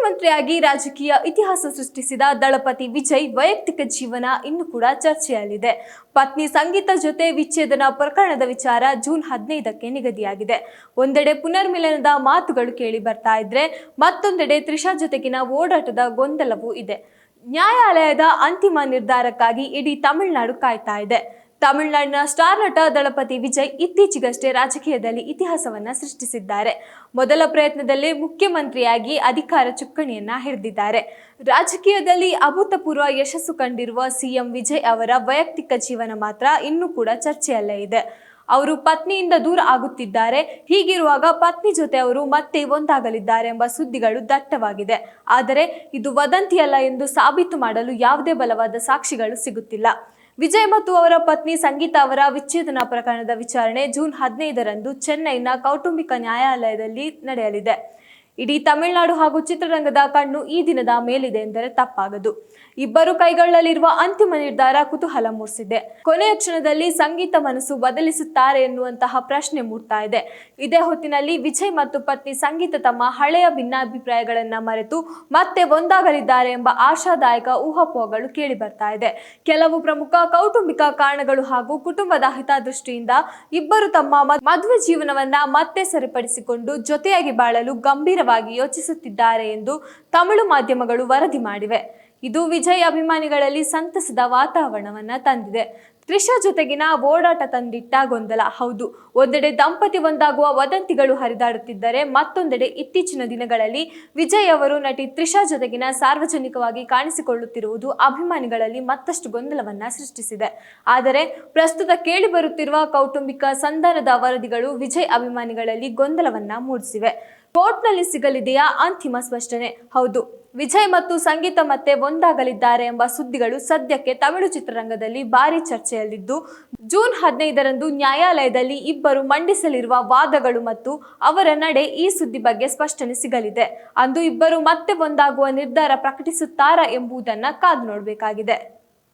ಮುಖ್ಯಮಂತ್ರಿಯಾಗಿ ರಾಜಕೀಯ ಇತಿಹಾಸ ಸೃಷ್ಟಿಸಿದ ದಳಪತಿ ವಿಜಯ್ ವೈಯಕ್ತಿಕ ಜೀವನ ಇನ್ನೂ ಕೂಡ ಚರ್ಚೆಯಲ್ಲಿದೆ. ಪತ್ನಿ ಸಂಗೀತ ಜೊತೆ ವಿಚ್ಛೇದನ ಪ್ರಕರಣದ ವಿಚಾರ ಜೂನ್ 15ಕ್ಕೆ ನಿಗದಿಯಾಗಿದೆ. ಒಂದೆಡೆ ಪುನರ್ಮಿಲನದ ಮಾತುಗಳು ಕೇಳಿ ಬರ್ತಾ ಇದ್ರೆ, ಮತ್ತೊಂದೆಡೆ ತ್ರಿಷಾ ಜೊತೆಗಿನ ಓಡಾಟದ ಗೊಂದಲವೂ ಇದೆ. ನ್ಯಾಯಾಲಯದ ಅಂತಿಮ ನಿರ್ಧಾರಕ್ಕಾಗಿ ಇಡೀ ತಮಿಳುನಾಡು ಕಾಯ್ತಾ ಇದೆ. ತಮಿಳುನಾಡಿನ ಸ್ಟಾರ್ ನಟ ದಳಪತಿ ವಿಜಯ್ ಇತ್ತೀಚೆಗಷ್ಟೇ ರಾಜಕೀಯದಲ್ಲಿ ಇತಿಹಾಸವನ್ನ ಸೃಷ್ಟಿಸಿದ್ದಾರೆ. ಮೊದಲ ಪ್ರಯತ್ನದಲ್ಲೇ ಮುಖ್ಯಮಂತ್ರಿಯಾಗಿ ಅಧಿಕಾರ ಚುಕ್ಕಾಣಿಯನ್ನ ಹಿಡಿದಿದ್ದಾರೆ. ರಾಜಕೀಯದಲ್ಲಿ ಅಭೂತಪೂರ್ವ ಯಶಸ್ಸು ಕಂಡಿರುವ ಸಿಎಂ ವಿಜಯ್ ಅವರ ವೈಯಕ್ತಿಕ ಜೀವನ ಮಾತ್ರ ಇನ್ನೂ ಕೂಡ ಚರ್ಚೆಯಲ್ಲೇ ಇದೆ. ಅವರು ಪತ್ನಿಯಿಂದ ದೂರ ಆಗುತ್ತಿದ್ದಾರೆ. ಹೀಗಿರುವಾಗ ಪತ್ನಿ ಜೊತೆ ಅವರು ಮತ್ತೆ ಒಂದಾಗಲಿದ್ದಾರೆ ಎಂಬ ಸುದ್ದಿಗಳು ದಟ್ಟವಾಗಿದೆ. ಆದರೆ ಇದು ವದಂತಿಯಲ್ಲ ಎಂದು ಸಾಬೀತು ಮಾಡಲು ಯಾವುದೇ ಬಲವಾದ ಸಾಕ್ಷಿಗಳು ಸಿಗುತ್ತಿಲ್ಲ. ವಿಜಯ್ ಮತ್ತು ಅವರ ಪತ್ನಿ ಸಂಗೀತ ಅವರ ವಿಚ್ಛೇದನ ಪ್ರಕರಣದ ವಿಚಾರಣೆ ಜೂನ್ 15ರಂದು ಚೆನ್ನೈನ ಕೌಟುಂಬಿಕ ನ್ಯಾಯಾಲಯದಲ್ಲಿ ನಡೆಯಲಿದೆ. ಇಡೀ ತಮಿಳುನಾಡು ಹಾಗೂ ಚಿತ್ರರಂಗದ ಕಣ್ಣು ಈ ದಿನದ ಮೇಲಿದೆ ಎಂದರೆ ತಪ್ಪಾಗದು. ಇಬ್ಬರು ಕೈಗೊಳ್ಳಲಿರುವ ಅಂತಿಮ ನಿರ್ಧಾರ ಕುತೂಹಲ ಮೂಡಿಸಿದೆ. ಕೊನೆಯ ಕ್ಷಣದಲ್ಲಿ ಸಂಗೀತ ಮನಸ್ಸು ಬದಲಿಸುತ್ತಾರೆ ಎನ್ನುವಂತಹ ಪ್ರಶ್ನೆ ಮೂಡ್ತಾ ಇದೆ. ಇದೇ ಹೊತ್ತಿನಲ್ಲಿ ವಿಜಯ್ ಮತ್ತು ಪತ್ನಿ ಸಂಗೀತ ತಮ್ಮ ಹಳೆಯ ಭಿನ್ನಾಭಿಪ್ರಾಯಗಳನ್ನ ಮರೆತು ಮತ್ತೆ ಒಂದಾಗಲಿದ್ದಾರೆ ಎಂಬ ಆಶಾದಾಯಕ ಊಹಾಪೋಹಗಳು ಕೇಳಿ ಬರ್ತಾ ಇದೆ. ಕೆಲವು ಪ್ರಮುಖ ಕೌಟುಂಬಿಕ ಕಾರಣಗಳು ಹಾಗೂ ಕುಟುಂಬದ ಹಿತದೃಷ್ಟಿಯಿಂದ ಇಬ್ಬರು ತಮ್ಮ ಮದುವೆ ಜೀವನವನ್ನ ಮತ್ತೆ ಸರಿಪಡಿಸಿಕೊಂಡು ಜೊತೆಯಾಗಿ ಬಾಳಲು ಗಂಭೀರವಾಗಿ ಯೋಚಿಸುತ್ತಿದ್ದಾರೆ ಎಂದು ತಮಿಳು ಮಾಧ್ಯಮಗಳು ವರದಿ ಮಾಡಿವೆ. ಇದು ವಿಜಯ್ ಅಭಿಮಾನಿಗಳಲ್ಲಿ ಸಂತಸದ ವಾತಾವರಣವನ್ನ ತಂದಿದೆ. ತ್ರಿಷಾ ಜೊತೆಗಿನ ಓಡಾಟ ತಂದಿಟ್ಟ ಗೊಂದಲ. ಹೌದು, ಒಂದೆಡೆ ದಂಪತಿ ಒಂದಾಗುವ ವದಂತಿಗಳು ಹರಿದಾಡುತ್ತಿದ್ದರೆ, ಮತ್ತೊಂದೆಡೆ ಇತ್ತೀಚಿನ ದಿನಗಳಲ್ಲಿ ವಿಜಯ್ ಅವರು ನಟಿ ತ್ರಿಷಾ ಜೊತೆಗಿನ ಸಾರ್ವಜನಿಕವಾಗಿ ಕಾಣಿಸಿಕೊಳ್ಳುತ್ತಿರುವುದು ಅಭಿಮಾನಿಗಳಲ್ಲಿ ಮತ್ತಷ್ಟು ಗೊಂದಲವನ್ನ ಸೃಷ್ಟಿಸಿದೆ. ಆದರೆ ಪ್ರಸ್ತುತ ಕೇಳಿ ಬರುತ್ತಿರುವ ಕೌಟುಂಬಿಕ ಸಂಧಾನದ ವರದಿಗಳು ವಿಜಯ್ ಅಭಿಮಾನಿಗಳಲ್ಲಿ ಗೊಂದಲವನ್ನ ಮೂಡಿಸಿವೆ. ಕೋರ್ಟ್ನಲ್ಲಿ ಸಿಗಲಿದೆಯಾ ಅಂತಿಮ ಸ್ಪಷ್ಟನೆ? ಹೌದು, ವಿಜಯ್ ಮತ್ತು ಸಂಗೀತ ಮತ್ತೆ ಒಂದಾಗಲಿದ್ದಾರೆ ಎಂಬ ಸುದ್ದಿಗಳು ಸದ್ಯಕ್ಕೆ ತಮಿಳು ಚಿತ್ರರಂಗದಲ್ಲಿ ಭಾರಿ ಚರ್ಚೆಯಲ್ಲಿದ್ದು, ಜೂನ್ 15ರಂದು ನ್ಯಾಯಾಲಯದಲ್ಲಿ ಇಬ್ಬರು ಮಂಡಿಸಲಿರುವ ವಾದಗಳು ಮತ್ತು ಅವರ ನಡೆ ಈ ಸುದ್ದಿ ಬಗ್ಗೆ ಸ್ಪಷ್ಟನೆ ಸಿಗಲಿದೆ. ಅಂದು ಇಬ್ಬರು ಮತ್ತೆ ಒಂದಾಗುವ ನಿರ್ಧಾರ ಪ್ರಕಟಿಸುತ್ತಾರಾ ಎಂಬುದನ್ನು ಕಾದು ನೋಡಬೇಕಾಗಿದೆ.